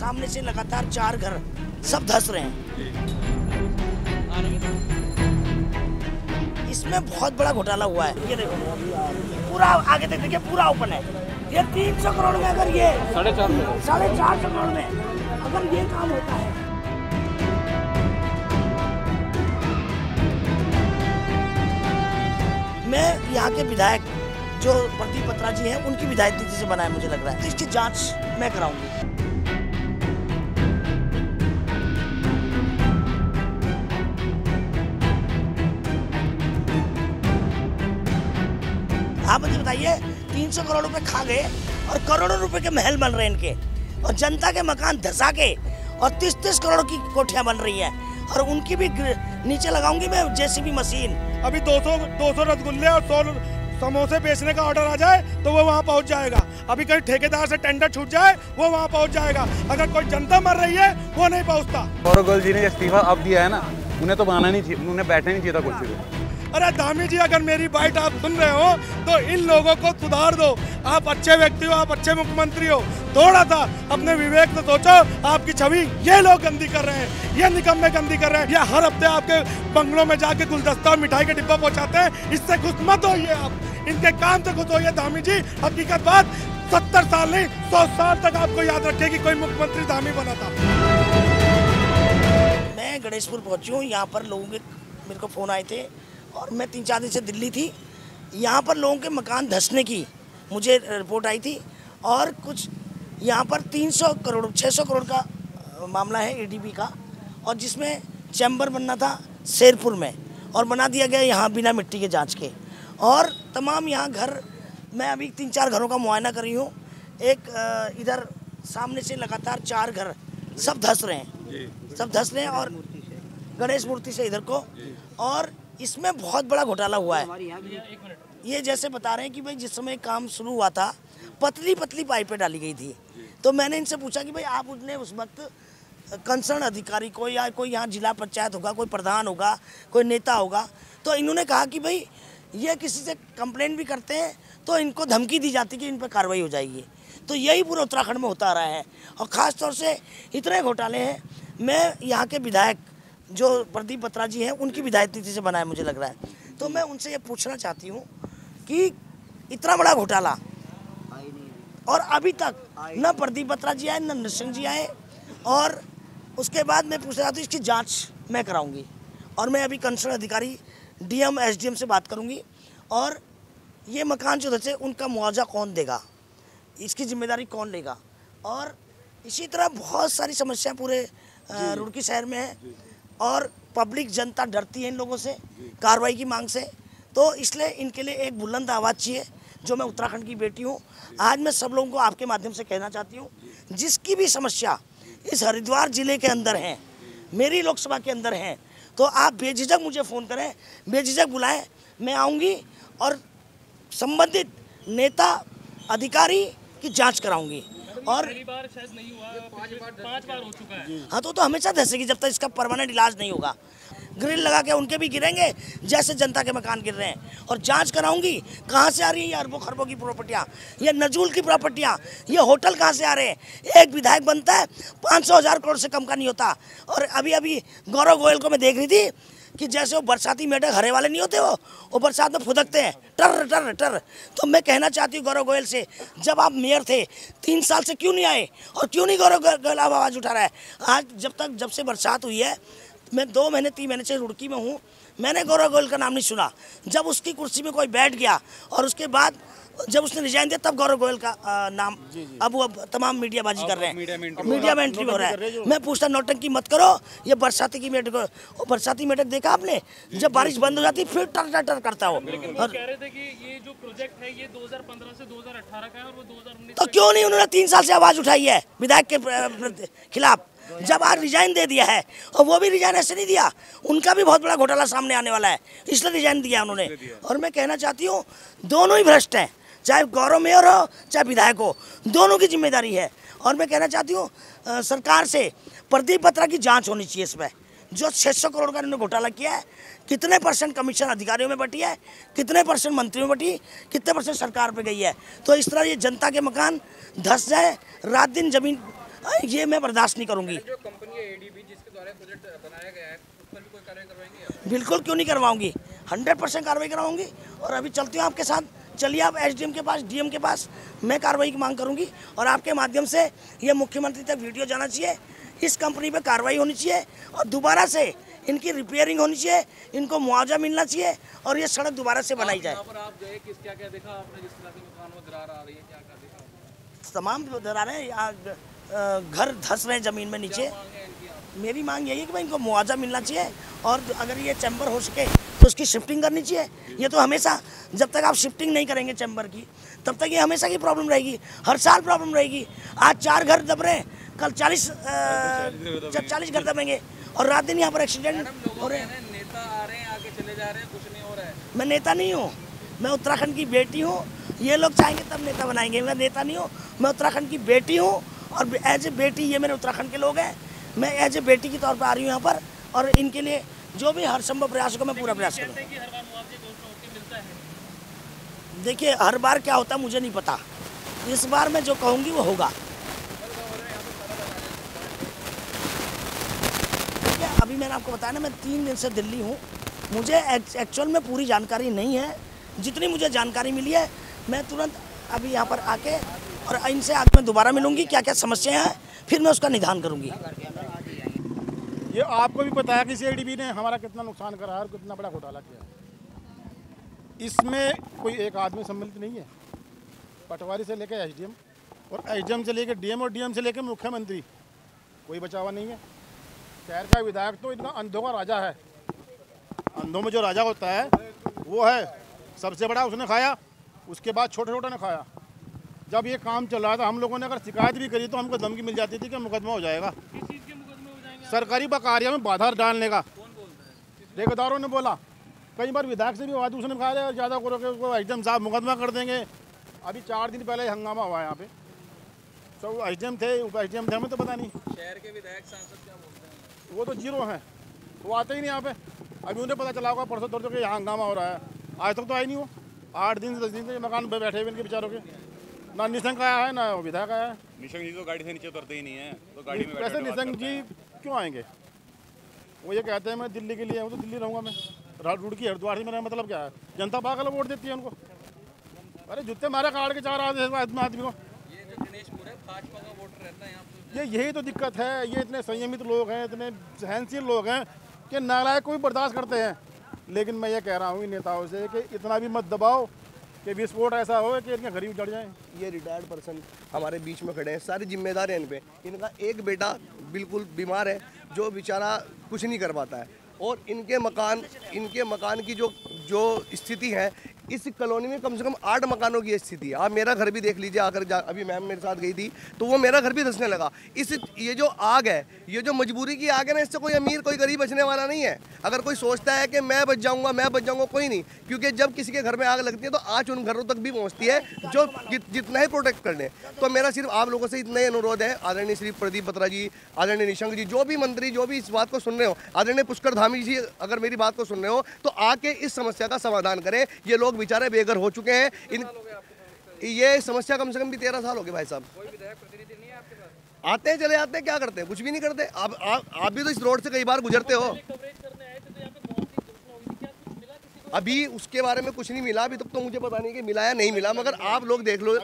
सामने से लगातार 4 घर सब धंस रहे हैं। इसमें बहुत बड़ा घोटाला हुआ है। ये देखो पूरा आगे तक देखिए, पूरा ओपन है। ये 300 करोड़ में अगर ये 450 करोड़ में अगर ये काम होता है। मैं यहाँ के विधायक जो प्रदीप बत्रा जी हैं, उनकी विधायक नीति से बनाया मुझे लग रहा है। इसकी जांच मैं कराऊंगी। आप मुझे बताइए, 300 करोड़ रुपए खा गए और करोड़ों रुपए के महल बन रहे हैं इनके, और जनता के मकान धसा के, और 30-30 करोड़ की कोठियां बन रही हैं, और उनकी भी नीचे लगाऊंगी मैं जेसीबी मशीन। अभी 200 रसगुल्ले और 100 समोसे बेचने का ऑर्डर आ जाए तो वो वहाँ पहुँच जाएगा। अभी कहीं ठेकेदार से टेंडर छूट जाए वो वहाँ पहुँच जाएगा। अगर कोई जनता मर रही है वो नहीं पहुँचता। गौरव गोयल जी ने इस्तीफा अब दिया है ना, उन्हें तो बनाना नहीं चाहिए, उन्हें बैठना नहीं चाहिए था कुर्सी पे। अरे धामी जी, अगर मेरी बात आप सुन रहे हो तो इन लोगों को सुधार दो। आप अच्छे व्यक्ति हो, आप अच्छे मुख्यमंत्री हो, थोड़ा सा अपने विवेक से सोचो। आपकी छवि ये लोग गंदी कर रहे हैं, ये निकम्मे गंदी कर रहे हैं। ये हर हफ्ते आपके बंगलों में जाके गुलदस्ता और मिठाई के डिब्बा पहुंचाते हैं। इससे खुश मत होइए आप, इनके काम से खुश होइए। धामी जी, हकीकत बात 70 साल नहीं 100 साल तक आपको याद रखेगी कोई मुख्यमंत्री धामी बना था। मैं गणेशपुर पहुंची हूँ। यहाँ पर लोगों के मेरे को फोन आए थे, और मैं 3-4 दिन से दिल्ली थी। यहाँ पर लोगों के मकान धंसने की मुझे रिपोर्ट आई थी, और कुछ यहाँ पर 300 करोड़ 600 करोड़ का मामला है एडीबी का, और जिसमें चैम्बर बनना था शेरपुर में, और बना दिया गया यहाँ बिना मिट्टी के जांच के। और तमाम यहाँ घर, मैं अभी 3-4 घरों का मुआयना कर रही हूँ। एक इधर सामने से लगातार 4 घर सब धंस रहे हैं, सब धंस रहे हैं, और गणेश मूर्ति से इधर को। और इसमें बहुत बड़ा घोटाला हुआ है। ये जैसे बता रहे हैं कि भाई जिस समय काम शुरू हुआ था, पतली पतली पाइपें डाली गई थी। तो मैंने इनसे पूछा कि भाई आप उसने उस वक्त कंसर्न अधिकारी को, या कोई यहाँ जिला पंचायत होगा, कोई प्रधान होगा, कोई नेता होगा, तो इन्होंने कहा कि भाई ये किसी से कंप्लेंट भी करते हैं तो इनको धमकी दी जाती है कि इन पर कार्रवाई हो जाएगी। तो यही पूरे उत्तराखंड में होता रहा है, और ख़ास तौर से इतने घोटाले हैं। मैं यहाँ के विधायक जो प्रदीप बत्रा जी हैं, उनकी विधायक नीति से बनाया मुझे लग रहा है। तो मैं उनसे ये पूछना चाहती हूँ कि इतना बड़ा घोटाला, और अभी तक न प्रदीप बत्रा जी आए, न नरसिंह जी आए, और उसके बाद मैं पूछना चाहती हूँ, इसकी जांच मैं कराऊंगी। और मैं अभी कंसर्न अधिकारी डीएम एसडीएम से बात करूंगी, और ये मकान जो धंसे उनका मुआवजा कौन देगा, इसकी जिम्मेदारी कौन लेगा। और इसी तरह बहुत सारी समस्याएं पूरे रुड़की शहर में है, और पब्लिक जनता डरती है इन लोगों से, कार्रवाई की मांग से। तो इसलिए इनके लिए एक बुलंद आवाज़ चाहिए। जो मैं उत्तराखंड की बेटी हूँ, आज मैं सब लोगों को आपके माध्यम से कहना चाहती हूँ, जिसकी भी समस्या इस हरिद्वार जिले के अंदर है, मेरी लोकसभा के अंदर है, तो आप बेझिझक मुझे फ़ोन करें, बेझिझक बुलाएं, मैं आऊँगी और संबंधित नेता अधिकारी की जांच कराऊंगी। और पहली बार शायद नहीं हुआ, 5 बार हो चुका है। हाँ, तो हमेशा धंसेगी जब तक इसका परमानेंट इलाज नहीं होगा। ग्रिल लगा के उनके भी गिरेंगे जैसे जनता के मकान गिर रहे हैं। और जांच कराऊंगी कहाँ से आ रही है ये अरबों खरबों की प्रॉपर्टियाँ, ये नजूल की प्रॉपर्टियाँ, ये होटल कहाँ से आ रहे हैं। एक विधायक बनता है 500,000 करोड़ से कम का नहीं होता। और अभी गौरव गोयल को मैं देख रही थी कि जैसे वो बरसाती मेढक हरे वाले नहीं होते, वो बरसात में फुदकते हैं टर टर टर। तो मैं कहना चाहती हूँ गौरव गोयल से, जब आप मेयर थे 3 साल से क्यों नहीं आए, और क्यों नहीं गौरव गोयल आवाज़ उठा रहा है। आज जब से बरसात हुई है, मैं 2 महीने 3 महीने से रुड़की में हूँ, मैंने गौरव गोयल का नाम नहीं सुना। जब उसकी कुर्सी में कोई बैठ गया और उसके बाद जब उसने रिजाइन दिया, तब गौरव गोयल का नाम अब तमाम मीडियाबाजी कर रहे हैं, मीडिया में एंट्री हो रहा है। मैं पूछता, नौटंकी मत करो। ये बरसाती की मेढक, वो बरसाती मेढक देखा आपने, जब बारिश बंद हो जाती फिर टर टर टर करता हो। और कह रहे थे कि ये जो प्रोजेक्ट है ये 2015 से 2018 का है, और वो 2019। तो क्यों नहीं उन्होंने 3 साल से आवाज़ उठाई है विधायक के खिलाफ, जब आज रिजाइन दे दिया है। और वो भी रिजाइन ऐसे नहीं दिया, उनका भी बहुत बड़ा घोटाला सामने आने वाला है, इसलिए रिजाइन दिया उन्होंने। और मैं कहना चाहती हूँ, दोनों ही भ्रष्ट हैं, चाहे गौरव मेयर हो चाहे विधायक हो, दोनों की जिम्मेदारी है। और मैं कहना चाहती हूँ सरकार से प्रदीप बत्रा की जांच होनी चाहिए इसमें। जो 600 करोड़ का इन्होंने घोटाला किया है, कितने % कमीशन अधिकारियों में बटी है, कितने % मंत्रियों में बटी, कितने % सरकार पे गई है। तो इस तरह ये जनता के मकान धंस जाए, रात दिन ज़मीन ये मैं बर्दाश्त नहीं करूँगी। जो कंपनी है एडीबी जिसके द्वारा प्रोजेक्ट बनाया गया है उस पर भी कोई कार्रवाई करवाएंगे? बिल्कुल क्यों नहीं करवाऊंगी, 100% कार्रवाई करवाऊंगी। और अभी चलती हूँ आपके साथ, चलिए आप एसडीएम के पास, डीएम के पास, मैं कार्रवाई की मांग करूंगी। और आपके माध्यम से ये मुख्यमंत्री तक वीडियो जाना चाहिए, इस कंपनी पे कार्रवाई होनी चाहिए और दोबारा से इनकी रिपेयरिंग होनी चाहिए, इनको मुआवजा मिलना चाहिए और ये सड़क दोबारा से बनाई जाए। आप गए किस क्या क्या देखा आपने, जिस तरह से मकान में दरार आ रही है, क्या क्या देखा? तमाम दरारें यहाँ घर धंस रहे हैं ज़मीन में नीचे। मेरी मांग यही है कि भाई इनको मुआवजा मिलना चाहिए और अगर ये चैम्बर हो सके तो उसकी शिफ्टिंग करनी चाहिए। ये तो हमेशा, जब तक आप शिफ्टिंग नहीं करेंगे चैम्बर की तब तक ये हमेशा की प्रॉब्लम रहेगी, हर साल प्रॉब्लम रहेगी। आज 4 घर दब रहे हैं, कल 40 घर दबेंगे और रात दिन यहाँ पर एक्सीडेंट हो रहे हैं। नेता आ रहे हैं, आगे चले जा रहे हैं, कुछ नहीं हो रहा है। मैं नेता नहीं हूँ, मैं उत्तराखंड की बेटी हूँ। ये लोग चाहेंगे तब नेता बनाएंगे, मैं नेता नहीं हूँ, मैं उत्तराखंड की बेटी हूँ और एज ए बेटी ये मेरे उत्तराखंड के लोग हैं। मैं एज ए बेटी के तौर पर आ रही हूँ यहाँ पर और इनके लिए जो भी हर संभव प्रयास को मैं पूरा प्रयास करूँगा। देखिए हर बार क्या होता है मुझे नहीं पता, इस बार मैं जो कहूँगी वो होगा। देखिए अभी मैंने आपको बताया ना, मैं 3 दिन से दिल्ली हूँ, मुझे एक्चुअल में पूरी जानकारी नहीं है। जितनी मुझे जानकारी मिली है मैं तुरंत अभी यहाँ पर आके और इनसे आके मैं दोबारा मिलूंगी, क्या क्या समस्याएं हैं, फिर मैं उसका निदान करूंगी। ये आपको भी पता है कि सीआईडीबी ने हमारा कितना नुकसान करा है और कितना बड़ा घोटाला किया है। इसमें कोई एक आदमी सम्मिलित नहीं है, पटवारी से लेकर एसडीएम और एसडीएम से लेकर डीएम और डीएम से लेकर मुख्यमंत्री, कोई बचा हुआ नहीं है। शहर का विधायक तो इनका अंधों का राजा है। अंधों में जो राजा होता है वो है सबसे बड़ा, उसने खाया, उसके बाद छोटे छोटे ने खाया। जब ये काम चल रहा था हम लोगों ने अगर शिकायत भी करी तो हमको धमकी मिल जाती थी कि मुकदमा हो जाएगा। सरकारी बकारिया में बाधा डालने का ठेकेदारों ने बोला। कई बार विधायक से भी हुआ, उसने कहा ज़्यादा करोगे उसको एसडीएम साहब मुकदमा कर देंगे। अभी 4 दिन पहले हंगामा हुआ यहाँ पे, सब एसडीएम थे, उप एसडीएम थे, हमें तो पता नहीं। शहर के विधायक सांसद क्या बोलते हैं? वो तो 0 हैं, वो आते ही नहीं यहाँ पे। अभी उन्हें पता चला होगा परसों तरसों के यहाँ हंगामा हो रहा है, आज तक तो आए नहीं वो। 8 दिन से 10 दिन से मकान पे बैठे हुए इनके बेचारों के, ना निशंक आया है ना विधायक आया है। निशंक जी तो गाड़ी से नीचे उतरते ही नहीं है, तो गाड़ी में वैसे निशंक जी क्यों आएंगे? वो ये कहते हैं मैं दिल्ली के लिए हूँ तो दिल्ली रहूँगा मैं, रुड़की हरिद्वार से मेरा मतलब क्या है? जनता पागल वोट देती है उनको। अरे जूते मारे काट के 4 आदमी को। ये जो गणेशपुर है भाजपा का वोटर रहता है यहाँ पे। यही तो दिक्कत है, ये इतने संयमित लोग हैं, इतने सहनशील लोग हैं कि नालायक को भी बर्दाश्त करते हैं। लेकिन मैं ये कह रहा हूँ इन नेताओं से कि इतना भी मत दबाओ कि विस्फोट ऐसा हो कि इनके गरीब उजड़ जाएं। ये रिटायर्ड पर्सन हमारे बीच में खड़े हैं, सारी जिम्मेदारी है इन पे। इनका एक बेटा बिल्कुल बीमार है जो बेचारा कुछ नहीं कर पाता है और इनके मकान की जो स्थिति है, इस कॉलोनी में कम से कम 8 मकानों की स्थिति है। आप मेरा घर भी देख लीजिए आकर, अभी मैम मेरे साथ गई थी तो वो मेरा घर भी धंसने लगा। ये जो आग है, ये जो मजबूरी की आग है ना, इससे कोई अमीर कोई गरीब बचने वाला नहीं है। अगर कोई सोचता है कि मैं बच जाऊंगा, कोई नहीं, क्योंकि जब किसी के घर में आग लगती है तो आँच उन घरों तक भी पहुँचती है जो जितना ही प्रोटेक्ट कर लें। तो मेरा सिर्फ आप लोगों से इतना ही अनुरोध है, आदरणीय श्री प्रदीप बत्रा जी, आदरणीय निशंक जी, जो भी मंत्री जो भी इस बात को सुन रहे हो, आदरणीय पुष्कर धामी जी अगर मेरी बात को सुन रहे हो तो आके इस समस्या का समाधान करें। ये लोग बेचारे बेघर हो चुके हैं। ये समस्या कम से कम भी 13 साल हो गए भाई साहब। कोई विधायक प्रतिनिधि नहीं है आपके पास? आते हैं चले जाते हैं, क्या करते हैं? कुछ भी नहीं करते। आप भी तो इस रोड से कई बार गुजरते हो। अभी उसके बारे में कुछ नहीं मिला अभी तक तो मुझे पता नहीं कि मिला या नहीं मिला, मगर आप लोग देख लो,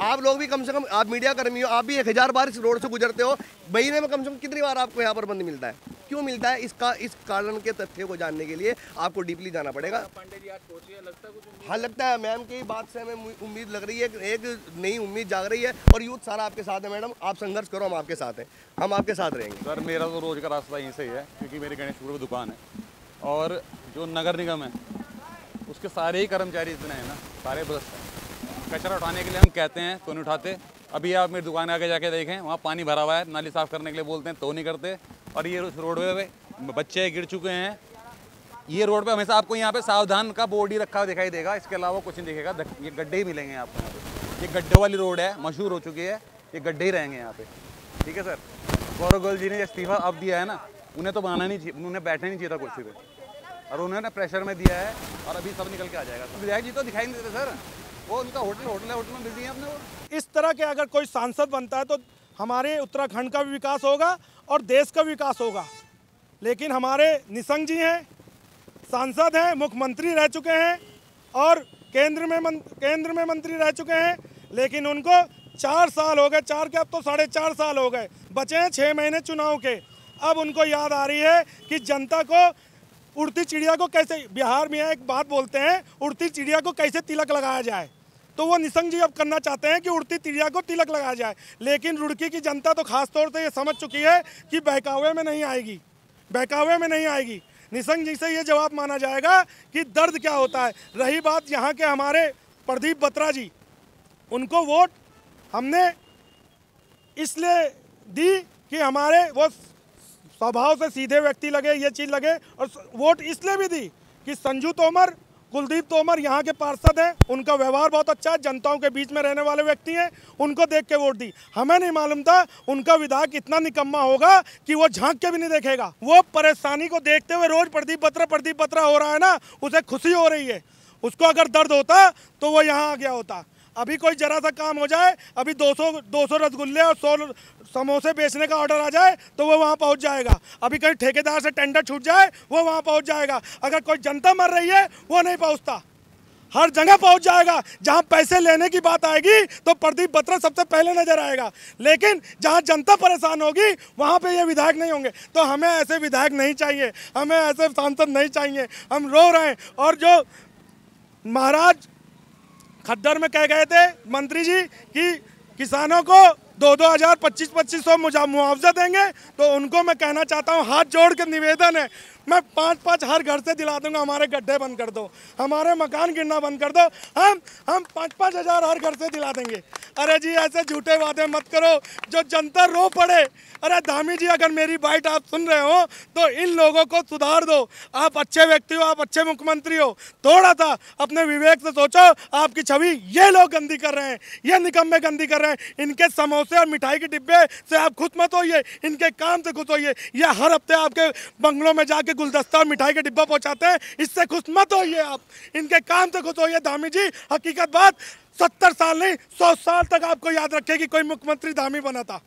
आप लोग भी कम से कम, आप मीडिया कर्मी हो, आप भी 1000 बार इस रोड से गुजरते हो। महीने में कम से कम कितनी बार आपको यहाँ पर बंद मिलता है? क्यों मिलता है? इस कारण के तथ्य को जानने के लिए आपको डीपली जाना पड़ेगा। पांडे जी आज पहुंचे, लगता है कुछ? हाँ लगता है, मैम की बात से हमें उम्मीद लग रही है, एक नई उम्मीद जाग रही है और यूथ सारा आपके साथ है। मैडम आप संघर्ष करो, हम आपके साथ हैं, हम आपके साथ रहेंगे। सर मेरा तो रोज का रास्ता यहीं से ही है, क्योंकि मेरी गणेशपुर में दुकान है और जो नगर निगम है उसके सारे ही कर्मचारी इतने हैं ना, सारे भ्रष्ट हैं। कचरा उठाने के लिए हम कहते हैं तो नहीं उठाते। अभी आप मेरी दुकान आगे जाके देखें, वहाँ पानी भरा हुआ है, नाली साफ़ करने के लिए बोलते हैं तो नहीं करते। और ये रोडवे पे बच्चे गिर चुके हैं। ये रोड पे हमेशा आपको यहाँ पे सावधान का बोर्ड ही रखा हुआ दिखाई देगा, इसके अलावा कुछ नहीं दिखेगा। ये गड्ढे ही मिलेंगे आपको यहाँ पे। ये गड्ढे वाली रोड है, मशहूर हो चुकी है, ये गड्ढे ही रहेंगे यहाँ पे। ठीक है सर, गौरव गोयल जी ने इस्तीफा अब दिया है ना, उन्हें तो बनाना नहीं चाहिए, उन्हें बैठना नहीं चाहिए था कुर्सी पे, और उन्होंने प्रेशर में दिया है और अभी सब निकल के आ जाएगा। तो विधायक जी तो दिखाई नहीं देते सर, वो उनका होटल में बिजी है अपने। वो इस तरह के अगर कोई सांसद बनता है तो हमारे उत्तराखंड का भी विकास होगा और देश का विकास होगा। लेकिन हमारे निशंक जी हैं, सांसद हैं, मुख्यमंत्री रह चुके हैं और केंद्र में मंत्री रह चुके हैं, लेकिन उनको 4 साल हो गए, 4 के अब तो 4.5 साल हो गए, बचे हैं 6 महीने चुनाव के। अब उनको याद आ रही है कि जनता को उड़ती चिड़िया को कैसे, बिहार में एक बात बोलते हैं, उड़ती चिड़िया को कैसे तिलक लगाया जाए, तो वो निशंक जी अब करना चाहते हैं कि उड़ती चिड़िया को तिलक लगाया जाए। लेकिन रुड़की की जनता तो खास तौर से ये समझ चुकी है कि बहकावे में नहीं आएगी, बहकावे में नहीं आएगी। निशंक जी से ये जवाब माना जाएगा कि दर्द क्या होता है। रही बात यहाँ के हमारे प्रदीप बत्रा जी, उनको वोट हमने इसलिए दी कि हमारे वो स्वभाव से सीधे व्यक्ति लगे, ये चीज़ लगे, और वोट इसलिए भी दी कि संजू तोमर, कुलदीप तोमर यहाँ के पार्षद हैं, उनका व्यवहार बहुत अच्छा है, जनताओं के बीच में रहने वाले व्यक्ति हैं, उनको देख के वोट दी। हमें नहीं मालूम था उनका विधायक इतना निकम्मा होगा कि वो झांक के भी नहीं देखेगा। वो परेशानी को देखते हुए रोज प्रदीप बत्रा हो रहा है ना, उसे खुशी हो रही है। उसको अगर दर्द होता तो वो यहाँ आ गया होता। अभी कोई जरा सा काम हो जाए, अभी 200 रसगुल्ले और 100 समोसे बेचने का ऑर्डर आ जाए तो वो वहाँ पहुँच जाएगा। अभी कहीं ठेकेदार से टेंडर छूट जाए वो वहाँ पहुँच जाएगा। अगर कोई जनता मर रही है वो नहीं पहुँचता, हर जगह पहुँच जाएगा। जहाँ पैसे लेने की बात आएगी तो प्रदीप बत्रा सबसे पहले नजर आएगा, लेकिन जहाँ जनता परेशान होगी वहाँ पे ये विधायक नहीं होंगे। तो हमें ऐसे विधायक नहीं चाहिए, हमें ऐसे सांसद नहीं चाहिए। हम रो रहे हैं। और जो महाराज खद्दर में कह गए थे मंत्री जी कि किसानों को 2-2 हज़ार 2500 मुआवजा देंगे, तो उनको मैं कहना चाहता हूँ, हाथ जोड़ के निवेदन है, मैं 5-5 हर घर से दिला दूंगा, हमारे गड्ढे बंद कर दो, हमारे मकान गिरना बंद कर दो, हम 5-5 हज़ार हर घर से दिला देंगे। अरे जी ऐसे झूठे वादे मत करो, जो जनता रो पड़े। अरे धामी जी, अगर मेरी बात आप सुन रहे हो तो इन लोगों को सुधार दो। आप अच्छे व्यक्ति हो, आप अच्छे मुख्यमंत्री हो, थोड़ा सा अपने विवेक से सोचो। आपकी छवि ये लोग गंदी कर रहे हैं, ये निकम्मे गंदी कर रहे हैं। इनके समोसे और मिठाई के डिब्बे से आप खुश मत होइए, इनके काम से खुश होइए। ये हर हफ्ते आपके बंगलों में जाके गुलदस्ता और मिठाई का डिब्बा पहुंचाते हैं, इससे खुश मत होइए आप, इनके काम से खुश होइए। धामी जी, हकीकत बात 70 साल नहीं 100 साल तक आपको याद रखेगी कोई मुख्यमंत्री धामी बना था।